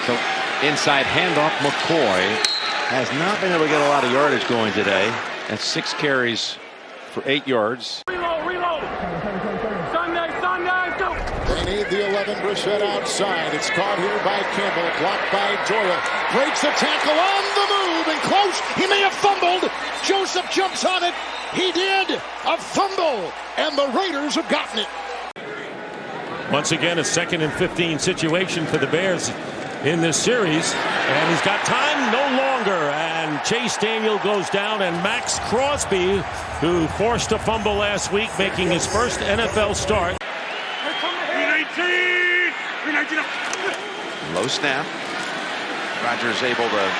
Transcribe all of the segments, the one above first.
So inside handoff, McCoy has not been able to get a lot of yardage going today. That's 6 carries for 8 yards. Reload. Sunday, go. They need the 11. Brissett outside. It's caught here by Campbell. Blocked by Doyle. Breaks the tackle on the move and close. He may have fumbled. Joseph jumps on it. He did. A fumble. And the Raiders have gotten it. Once again, a 2nd and 15 situation for the Bears in this series. And he's got time no longer. And Chase Daniel goes down. And Maxx Crosby, who forced a fumble last week, making his first NFL start. Low snap. Rodgers able to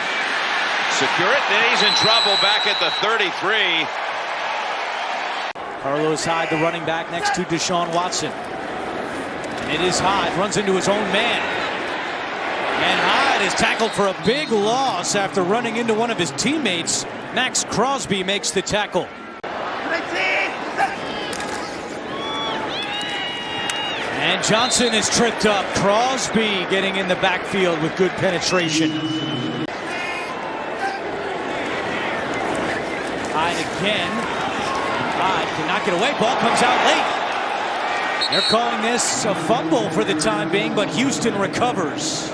secure it. Then he's in trouble back at the 33. Carlos Hyde, the running back, next to Deshaun Watson. And it is Hyde, runs into his own man. And Hyde is tackled for a big loss after running into one of his teammates. Maxx Crosby makes the tackle. And Johnson is tripped up. Crosby getting in the backfield with good penetration. Hyde again. Hyde cannot get away. Ball comes out late. They're calling this a fumble for the time being, but Houston recovers.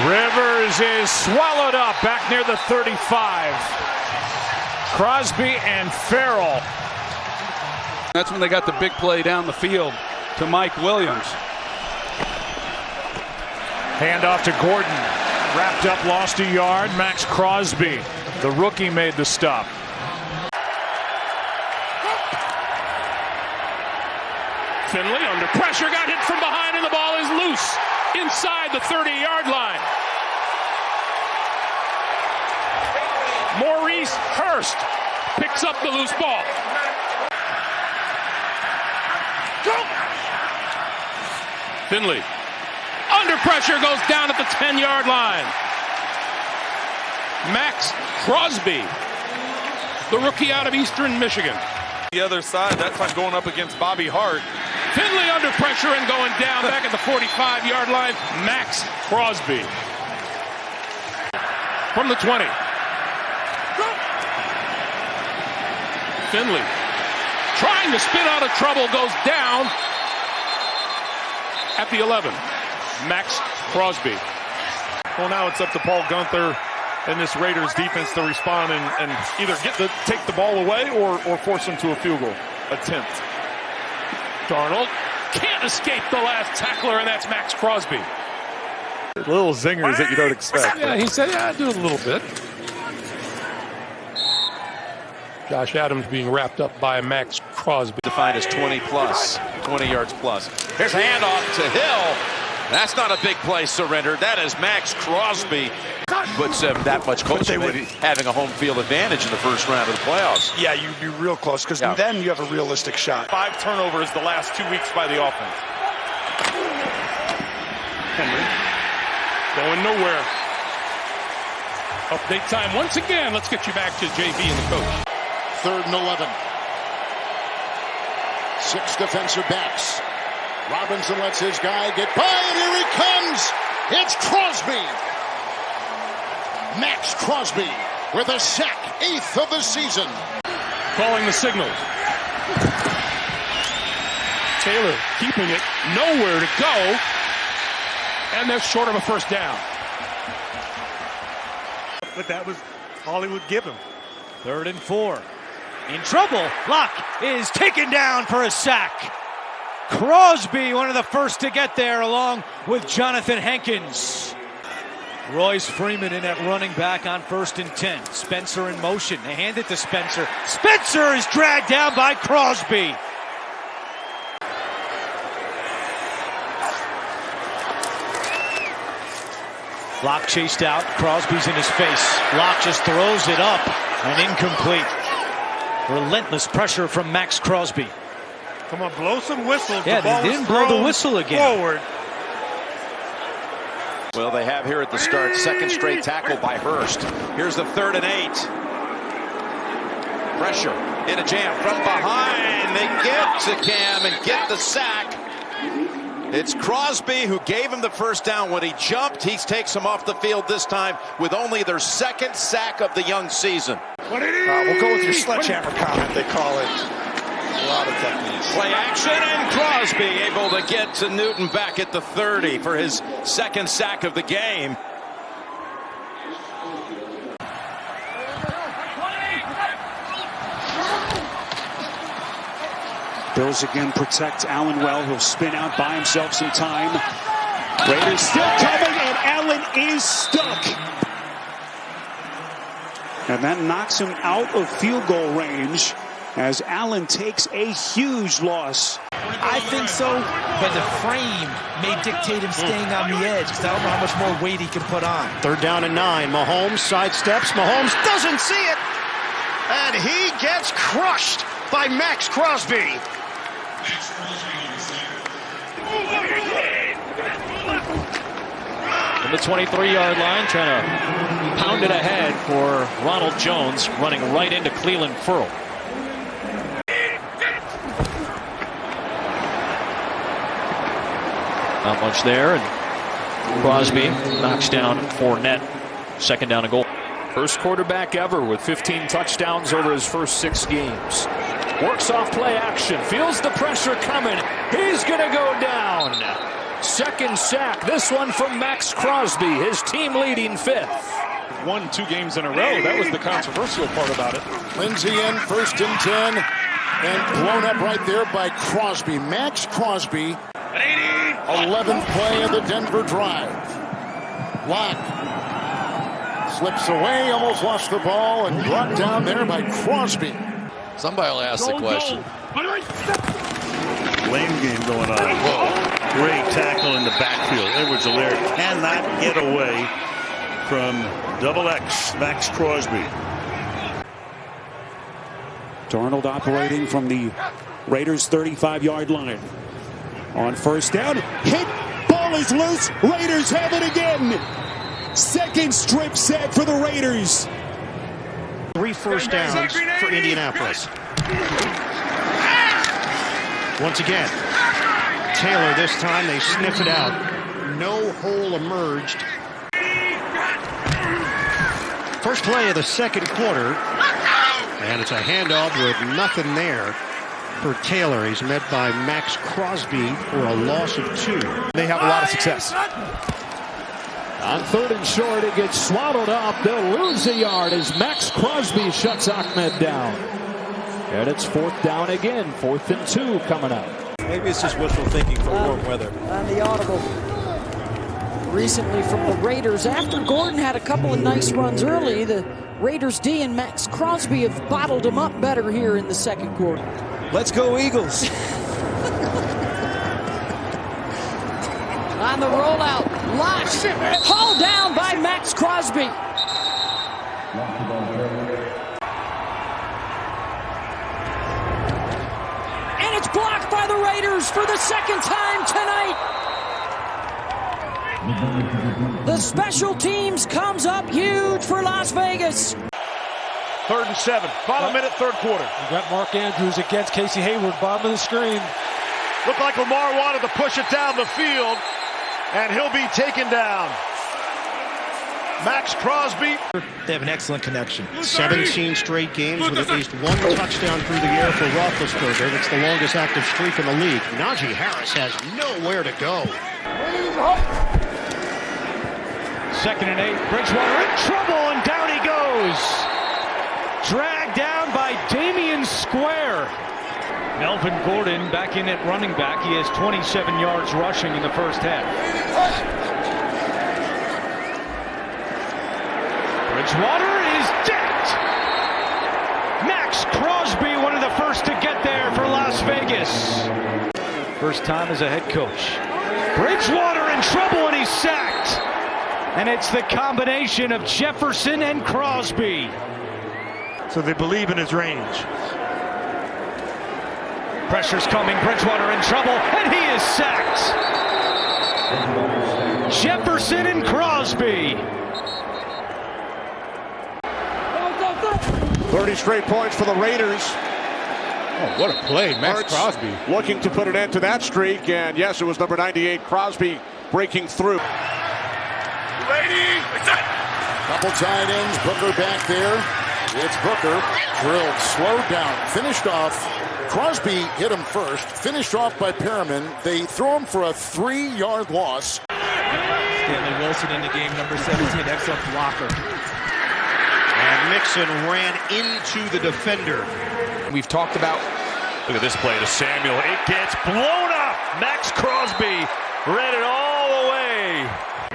Rivers is swallowed up back near the 35. Crosby and Farrell. That's when they got the big play down the field to Mike Williams. Handoff to Gordon. Wrapped up, lost a yard. Maxx Crosby, the rookie, made the stop. Finley under pressure, got hit from behind, and the ball is loose inside the 30-yard line. Maurice Hurst picks up the loose ball. Go! Finley under pressure, goes down at the 10-yard line. Maxx Crosby, the rookie out of Eastern Michigan. The other side, that time going up against Bobby Hart. Finley under pressure and going down back at the 45-yard line. Maxx Crosby from the 20. Finley trying to spin out of trouble, goes down at the 11. Maxx Crosby. Well, now it's up to Paul Gunther and this Raiders defense to respond and either take the ball away or force them to a field goal attempt. Darnold can't escape the last tackler, and that's Maxx Crosby. Little zingers that you don't expect. Yeah, he said, yeah, I do a little bit. Josh Adams being wrapped up by Maxx Crosby. Defined as 20 plus, 20 yards plus. Here's a handoff to Hill. That's not a big play surrendered. That is Maxx Crosby. Puts that much closer to having a home field advantage in the first round of the playoffs. Yeah, you'd be real close because then you have a realistic shot. 5 turnovers the last 2 weeks by the offense. Henry going nowhere. Update time once again. Let's get you back to JV and the coach. 3rd and 11. 6 defensive backs. Robinson lets his guy get by, and here he comes. It's Crosby. Maxx Crosby with a sack, 8th of the season. Calling the signal. Taylor keeping it, nowhere to go, and they're short of a first down. But that was all he would give him. 3rd and 4. In trouble. Locke is taken down for a sack. Crosby, one of the first to get there, along with Jonathan Hankins. Royce Freeman in at running back on 1st and 10. Spencer in motion. They hand it to Spencer. Spencer is dragged down by Crosby. Locke chased out. Crosby's in his face. Locke just throws it up and incomplete. Relentless pressure from Maxx Crosby. Come on, blow some whistles. Yeah, they didn't blow the whistle again. Forward. Well, they have here at the start, 2nd straight tackle by Hurst. Here's the 3rd and 8. Pressure in a jam from behind. They get to Cam and get the sack. It's Crosby who gave him the first down when he jumped. He takes him off the field this time with only their second sack of the young season. We'll go with your sledgehammer comment, they call it. A lot of techniques. Play action, and Crosby able to get to Newton back at the 30 for his second sack of the game. Bills again protect Allen well. He'll spin out, buy himself some time. Raiders still coming, and Allen is stuck. And that knocks him out of field goal range as Allen takes a huge loss. I think so, but the frame may dictate him staying on the edge because I don't know how much more weight he can put on. 3rd down and 9. Mahomes sidesteps. Mahomes doesn't see it. And he gets crushed by Maxx Crosby. In the 23-yard line, trying to pound it ahead for Ronald Jones, running right into Cleveland Ferrell. Not much there, and Crosby knocks down Fournette. 2nd down and goal. First quarterback ever with 15 touchdowns over his first 6 games. Works off play action, feels the pressure coming. He's going to go down. 2nd sack, this one from Maxx Crosby, his team leading 5th. Won 2 games in a row. That was the controversial part about it. Lindsey in, 1st and 10, and blown up right there by Crosby. Maxx Crosby, 11th play of the Denver drive. Lock slips away, almost lost the ball, and brought down there by Crosby. Somebody will ask the question. Lane game going on. Whoa. Great tackle in the backfield. Edwards-Helaire cannot get away from double X, Maxx Crosby. Darnold operating from the Raiders' 35-yard line. On 1st down, hit, ball is loose, Raiders have it again. 2nd strip sack for the Raiders. 3 first downs for Indianapolis. Once again, Taylor this time, they sniff it out. No hole emerged. First play of the 2nd quarter, and it's a handoff with nothing there for Taylor. He's met by Maxx Crosby for a loss of 2. They have a lot of success. On 3rd and short, it gets swallowed up. They'll lose a yard as Maxx Crosby shuts Ahmed down. And it's 4th down again. 4th and 2 coming up. Maybe it's just wishful thinking for warm weather. On the audible recently from the Raiders. After Gordon had a couple of nice runs early, the Raiders D and Maxx Crosby have bottled him up better here in the 2nd quarter. Let's go Eagles. On the rollout, Lodge hauled down by Maxx Crosby. And it's blocked by the Raiders for the 2nd time tonight. The special teams comes up huge for Las Vegas. 3rd and 7, bottom minute, 3rd quarter. You got Mark Andrews against Casey Hayward, bottom of the screen. Looked like Lamar wanted to push it down the field, and he'll be taken down. Maxx Crosby. They have an excellent connection. 17 straight games with at least 1 touchdown through the air for Roethlisberger. That's the longest active streak in the league. Najee Harris has nowhere to go. 2nd and 8. Bridgewater in trouble, and down he goes. Dragged down by Damian Square. Melvin Gordon back in at running back. He has 27 yards rushing in the first half. Bridgewater is decked. Maxx Crosby, one of the first to get there for Las Vegas. First time as a head coach. Bridgewater in trouble, and he's sacked. And it's the combination of Jefferson and Crosby. So they believe in his range. Pressure's coming, Bridgewater in trouble, and he is sacked. Jefferson and Crosby. 30 straight points for the Raiders. Oh, what a play, Maxx Crosby. Looking to put an end to that streak, and yes, it was number 98, Crosby, breaking through. Couple tight ends, Booker back there. It's Booker, drilled, slowed down, finished off. Crosby hit him first, finished off by Perriman. They throw him for a 3-yard loss. Stanley Wilson into game number 17, excellent blocker. And Mixon ran into the defender. We've talked about. Look at this play to Samuel. It gets blown up. Maxx Crosby read it all the way.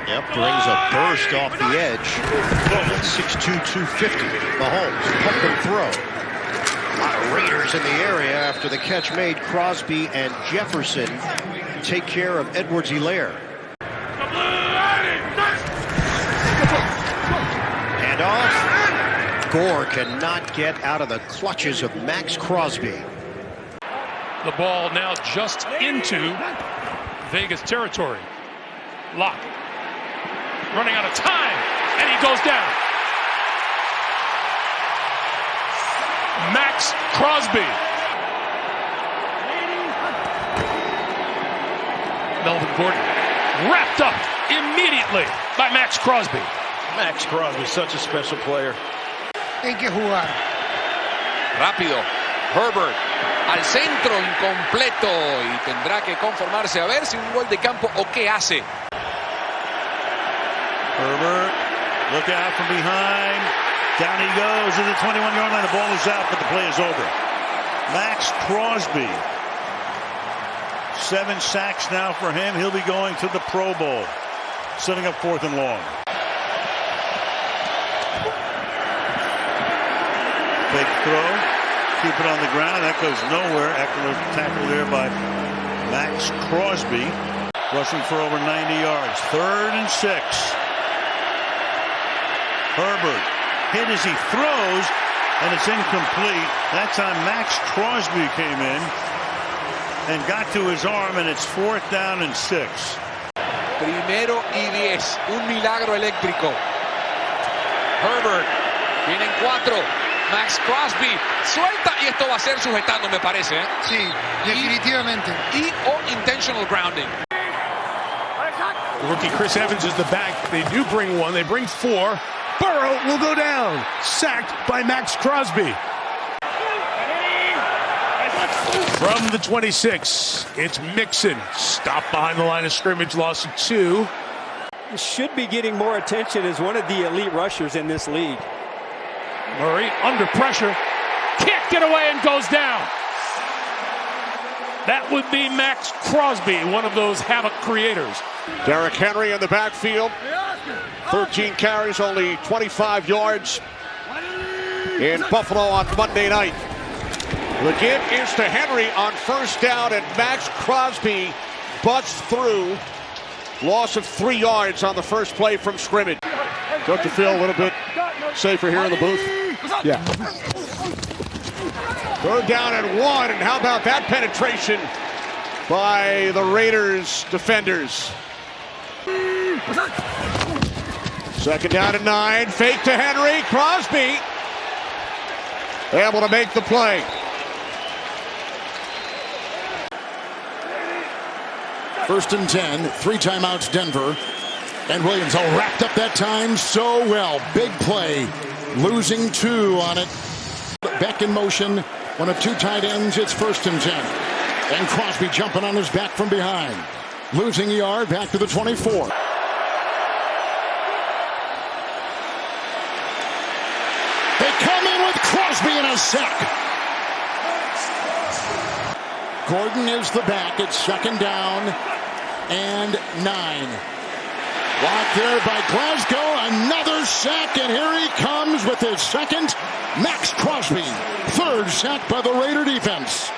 Yep, brings a burst off the edge. 6'2", 250. Mahomes, pump and throw. A lot of Raiders in the area after the catch made. Crosby and Jefferson take care of Edwards-Helaire. And off. Gore cannot get out of the clutches of Maxx Crosby. The ball now just into Vegas territory. Lock. Running out of time, and he goes down. Maxx Crosby. Melvin Gordon wrapped up immediately by Maxx Crosby. Maxx Crosby, such a special player. Hay que jugar. Rápido. Herbert al centro, incompleto, y tendrá que conformarse a ver si un gol de campo o qué hace. Herbert, look out from behind. Down he goes to the 21-yard line. The ball is out, but the play is over. Maxx Crosby. 7 sacks now for him. He'll be going to the Pro Bowl. Setting up 4th and long. Fake throw. Keep it on the ground. That goes nowhere. Excellent tackle there by Maxx Crosby. Rushing for over 90 yards. 3rd and 6. Herbert hit as he throws, and it's incomplete. That time Maxx Crosby came in and got to his arm, and it's 4th down and 6. Primero y 10. Un milagro eléctrico. Herbert. Vienen 4. Maxx Crosby suelta y esto va a ser sujetando, me parece. Sí, definitivamente. O intentional grounding. Rookie Chris Evans is the back. They do bring 1. They bring 4. Burrow will go down. Sacked by Maxx Crosby. From the 26, it's Mixon. Stopped behind the line of scrimmage, loss of 2. Should be getting more attention as one of the elite rushers in this league. Murray under pressure. Can't get away and goes down. That would be Maxx Crosby, one of those havoc creators. Derrick Henry in the backfield. 13 carries, only 25 yards in Buffalo on Monday night. The give is to Henry on 1st down, and Maxx Crosby busts through. Loss of 3 yards on the first play from scrimmage. Don't you feel a little bit safer here in the booth? Yeah. 3rd down and 1, and how about that penetration by the Raiders defenders? 2nd down and 9, fake to Henry, Crosby able to make the play. First and 10, 3 timeouts Denver. And Williams all wrapped up that time so well. Big play, losing 2 on it. Back in motion, 1 of 2 tight ends, it's 1st and 10. And Crosby jumping on his back from behind. Losing a yard, back to the 24. They come in with Crosby in a sack. Gordon is the back. It's 2nd down and 9. Blocked there by Glasgow. Another sack, and here he comes with his 2nd. Maxx Crosby. 3rd sack by the Raider defense.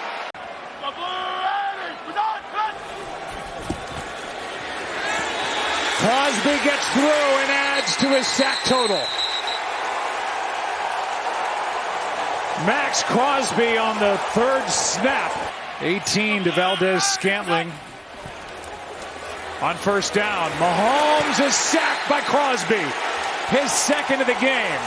Crosby gets through and adds to his sack total. Maxx Crosby on the 3rd snap. 18 to Valdez-Scantling. On 1st down, Mahomes is sacked by Crosby. His 2nd of the game.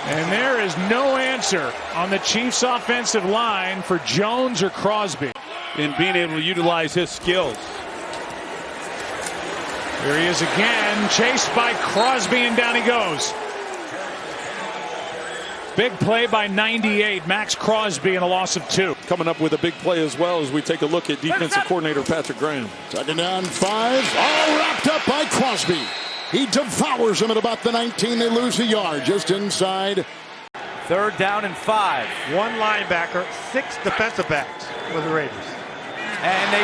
And there is no answer on the Chiefs' offensive line for Jones or Crosby. In being able to utilize his skills. Here he is again, chased by Crosby, and down he goes. Big play by 98, Maxx Crosby, and a loss of 2. Coming up with a big play as well as we take a look at defensive coordinator Patrick Graham. Second down, 5, all wrapped up by Crosby. He devours him at about the 19. They lose a yard just inside. Third down and 5. 1 linebacker, 6 defensive backs for the Raiders. And they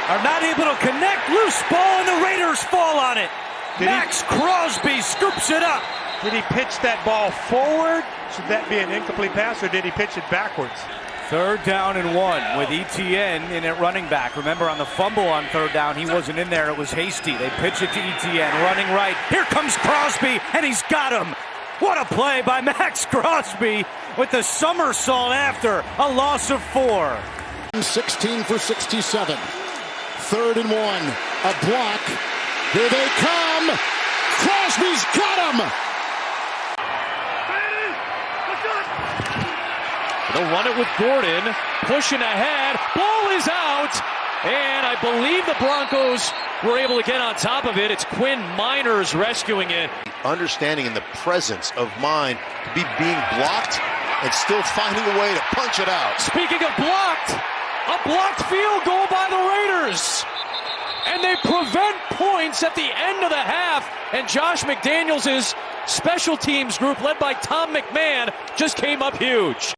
are not able to connect. Loose ball, and the Raiders fall on it. Maxx Crosby scoops it up. Did he pitch that ball forward? Should that be an incomplete pass, or did he pitch it backwards? Third down and 1 with ETN in at running back. Remember, on the fumble on third down, he wasn't in there. It was Hasty. They pitch it to ETN, running right. Here comes Crosby, and he's got him. What a play by Maxx Crosby with the somersault after a loss of 4. 16 for 67. Third and 1. A block. Here they come. Crosby's got him. They'll run it with Gordon, pushing ahead. Ball is out, and I believe the Broncos were able to get on top of it. It's Quinn Miners rescuing it. Understanding and the presence of mind to be being blocked and still finding a way to punch it out. Speaking of blocked, a blocked field goal by the Raiders. And they prevent points at the end of the half. And Josh McDaniels' special teams group, led by Tom McMahon, just came up huge.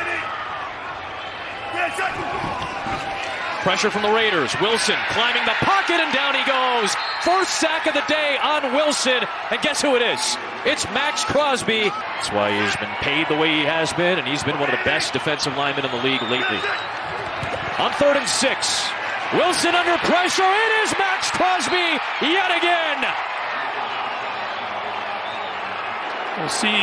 Pressure from the Raiders. Wilson climbing the pocket, and down he goes. First sack of the day on Wilson. And guess who it is? It's Maxx Crosby. That's why he's been paid the way he has been, and he's been one of the best defensive linemen in the league lately. On 3rd and 6. Wilson under pressure. It is Maxx Crosby yet again. We'll see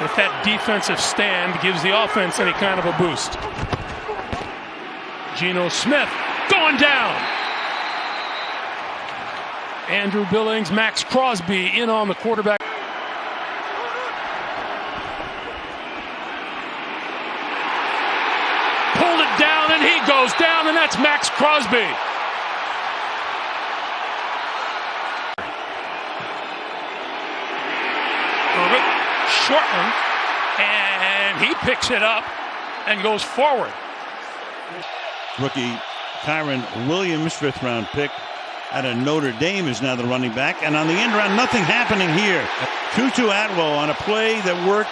if that defensive stand gives the offense any kind of a boost. Geno Smith going down. Andrew Billings, Maxx Crosby in on the quarterback. Pulled it down, and he goes down, and that's Maxx Crosby. Short one, and he picks it up and goes forward. Rookie Kyron Williams, 5th round pick out of Notre Dame, is now the running back. And on the end round, nothing happening here. Tutu Atwell on a play that worked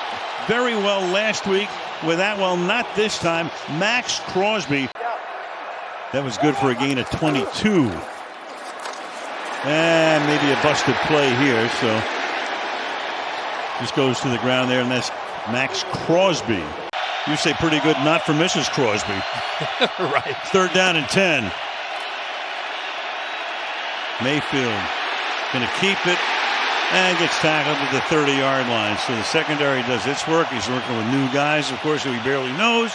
very well last week with Atwell, not this time. Maxx Crosby. That was good for a gain of 22. And maybe a busted play here, so just goes to the ground there, and that's Maxx Crosby. You say pretty good, not for Mrs. Crosby. Right. 3rd down and 10. Mayfield going to keep it and gets tackled at the 30-yard line. So the secondary does its work. He's working with new guys, of course, who he barely knows.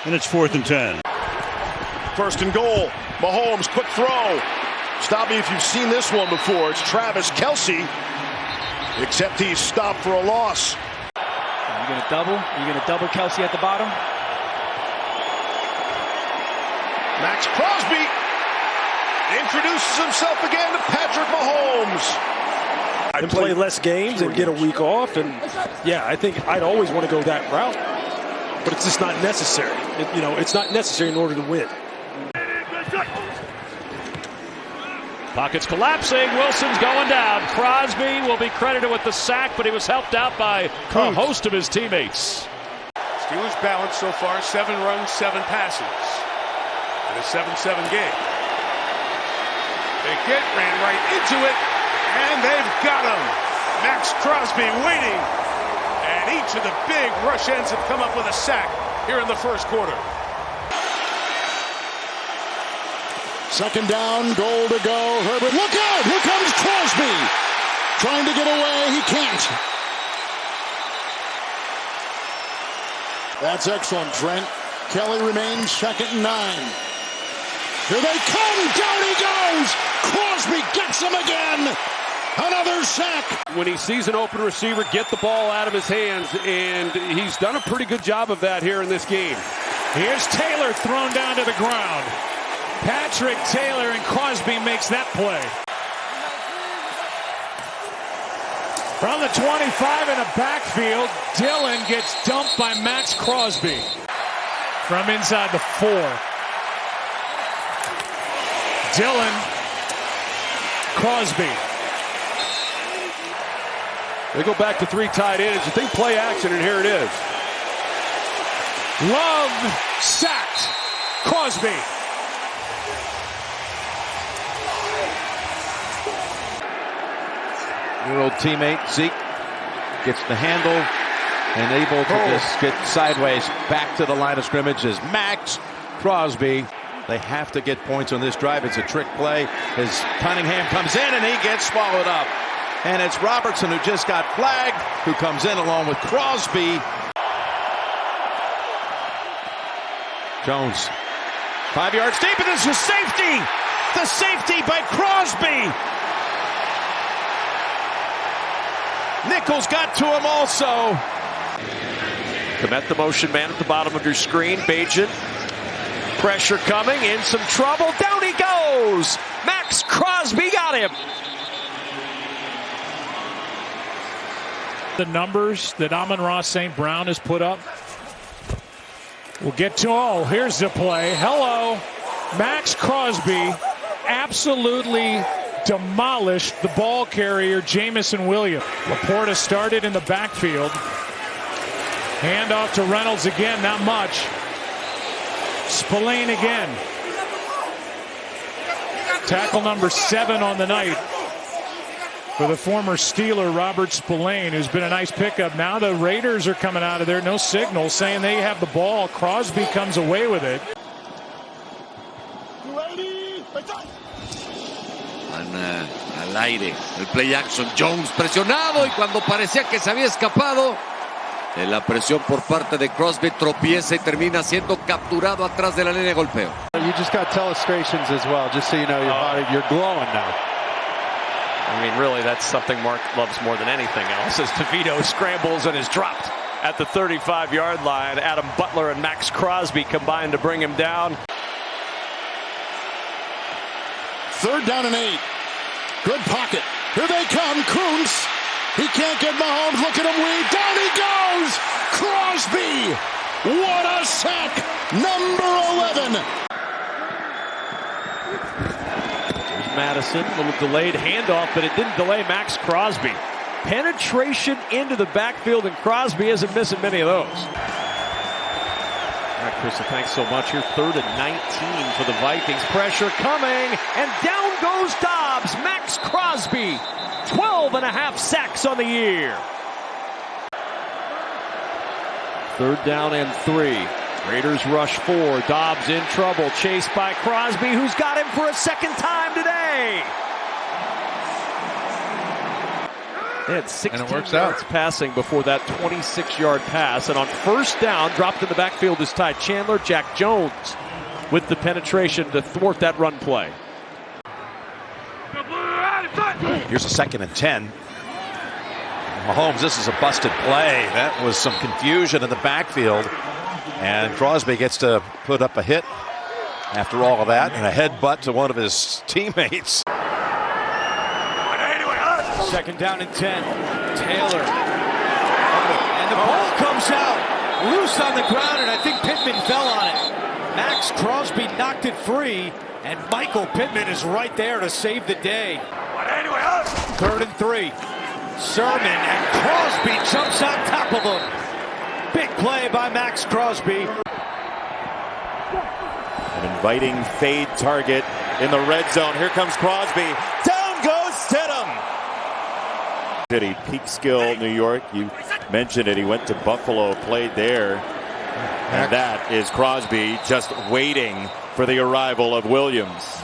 And it's 4th and 10. 1st and goal. Mahomes, quick throw. Stop me if you've seen this one before. It's Travis Kelce. Except he's stopped for a loss. You going to double? You going to double Kelce at the bottom? Maxx Crosby introduces himself again to Patrick Mahomes. I'd play less games and get a week off, and yeah, I think I'd always want to go that route, but it's just not necessary. It's not necessary in order to win. Pockets collapsing. Wilson's going down. Crosby will be credited with the sack, but he was helped out by a host of his teammates. Steelers balance so far, 7 runs, 7 passes. In a 7-7 game. Pickett ran right into it, and they've got him. Maxx Crosby waiting. And each of the big rush ends have come up with a sack here in the first quarter. 2nd down, goal to go. Herbert, look out! Here comes Crosby. Trying to get away, he can't. That's excellent, Trent. Kelly remains 2nd and 9. Here they come, down he goes! Crosby gets him again! Another sack. When he sees an open receiver, get the ball out of his hands, and he's done a pretty good job of that here in this game. Here's Taylor thrown down to the ground. Patrick Taylor, and Crosby makes that play. From the 25 in the backfield, Dillon gets dumped by Maxx Crosby. From inside the 4. Dillon, Crosby. They go back to 3 tight ends. You think play action, and here it is. Love sacked. Crosby. Your old teammate, Zeke, gets the handle and able to just get sideways back to the line of scrimmage as Maxx Crosby. They have to get points on this drive. It's a trick play as Cunningham comes in and he gets swallowed up. And it's Robertson, who just got flagged, who comes in along with Crosby. Jones, 5 yards deep, and this is safety. The safety by Crosby. Nichols got to him also. Commit the motion man at the bottom of your screen. Bajan. Pressure coming, in some trouble. Down he goes. Maxx Crosby got him. The numbers that Amon-Ra St. Brown has put up. We'll get to all. Here's the play. Hello. Maxx Crosby absolutely demolished the ball carrier, Jameson Williams. Laporta started in the backfield. Handoff to Reynolds again, not much. Spillane again. Tackle number 7 on the night for the former Steeler, Robert Spillane, who's been a nice pickup. Now the Raiders are coming out of there. No signal saying they have the ball. Crosby comes away with it. Al aire el play action. Jones presionado y cuando parecía que se había escapado de la presión por parte de Crosby, tropieza y termina siendo capturado atrás de la línea de golpeo. You just got telestrations as well, just so you know you're glowing now. I mean, really, that's something Mark loves more than anything else, as DeVito scrambles and is dropped at the 35-yard line. Adam Butler and Maxx Crosby combined to bring him down. 3rd down and 8. Good pocket. Here they come. Kuntz. He can't get Mahomes. Look at him weave. Down he goes. Crosby. What a sack. Number 11. Madison, a little delayed handoff, but it didn't delay Maxx Crosby. Penetration into the backfield, and Crosby isn't missing many of those. All right, Krista, thanks so much. Here, 3rd and 19 for the Vikings. Pressure coming, and down goes Dobbs. Maxx Crosby, 12.5 sacks on the year. 3rd down and 3. Raiders rush 4. Dobbs in trouble. Chased by Crosby, who's got him for a second time today. They had 16 yards passing before that 26-yard pass. And on 1st down, dropped in the backfield is Ty Chandler. Jack Jones with the penetration to thwart that run play. Here's a 2nd and 10. Mahomes, this is a busted play. That was some confusion in the backfield. And Crosby gets to put up a hit after all of that, and a headbutt to one of his teammates. 2nd down and 10. Taylor. And the ball comes out loose on the ground, and I think Pittman fell on it. Maxx Crosby knocked it free, and Michael Pittman is right there to save the day. 3rd and 3. Sermon, and Crosby jumps on top of him. Big play by Maxx Crosby. An inviting fade target in the red zone. Here comes Crosby. Down goes Stidham. City, Peekskill, New York. You mentioned it. He went to Buffalo, played there. And that is Crosby just waiting for the arrival of Williams.